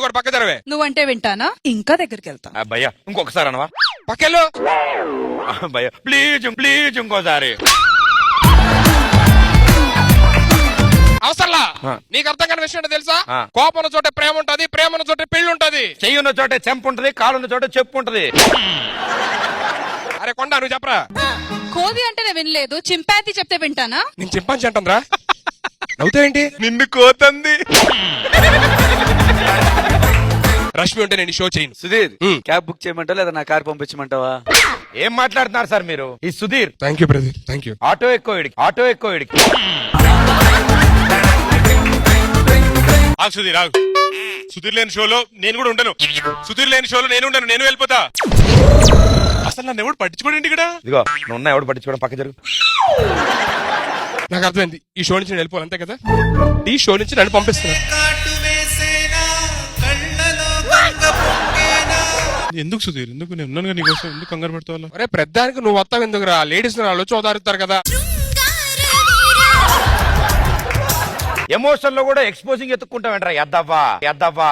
నువ్వు కూడా పక్క జరవే. నువ్వంటే వింటానా? ఇంకా దగ్గరికి వెళ్తా. భయ్యా ఇంకొకసారి అనవా? పక్కెళ్ళు. భయ్యా ప్లీజ్ ప్లీజ్ ఇంకోసారి. అవసరంలా. నీకు అర్థం కాని విషయం ఏంటో తెలుసా? కోపం ఉన్న చోట ప్రేమ ఉంటది, ప్రేమ ఉన్న చోట పెళ్లి ఉంటది. చెయ్యున్న చోట చెంపు ఉంటది, కాలున్న చోట చెప్పు ఉంటది. అరే కొండ నువ్వు చెప్పరా. కోది అంటే నేను వినలేదు, చింపాంజీ చెప్తే వింటానా? నేను చింపాంజీ అంటుందిరా. నవ్వుతావేంటి? నిన్ను కోతంది. రష్మి ఉంటే నేను షో చేయను. సుధీర్ క్యాబ్ బుక్ చేయమంటావా లేదా నా కార్ పంపించమంటావా? ఏం మాట్లాడుతున్నారు సార్ మీరు? ఈ Sudheer. Thank you brother, thank you. Auto ఎక్కువ ఇడికి, ఆటో ఎక్కువ ఇడికి. సుధీర్ ఆగు. సుధీర్ లేని షోలో నేను కూడా ఉండను. సుధీర్ లేని షోలో నేను ఉండను, నేను వెళ్ళిపోతా. అసలు నన్ను ఎవడు పట్టించుకోండి ఇక్కడ. ఇదిగో నువ్వు ఎవడు పట్టించుకోవడం, పక్క జరుగు. నాకు అర్థమైంది, ఈ షో నుంచి నేను వెళ్ళిపోవాలి అంతే కదా. ఈ షో నుంచి నన్ను పంపిస్తున్నా. ఎందుకు సుధీర్, ఎందుకు నేను ఉన్నాను నీకోసం, ఎందుకు కంగారు పెడతావు? అరే ప్రధానికి నువ్వు వస్తావు ఎందుకురా? లేడీస్ వాళ్ళు వచ్చి ఓదారుతారు కదా. ఎమోషన్ లో కూడా ఎక్స్పోజింగ్ ఎత్తుక్కుంటావేంట్రా ఎద్దవ్వా ఎద్దవ్వా.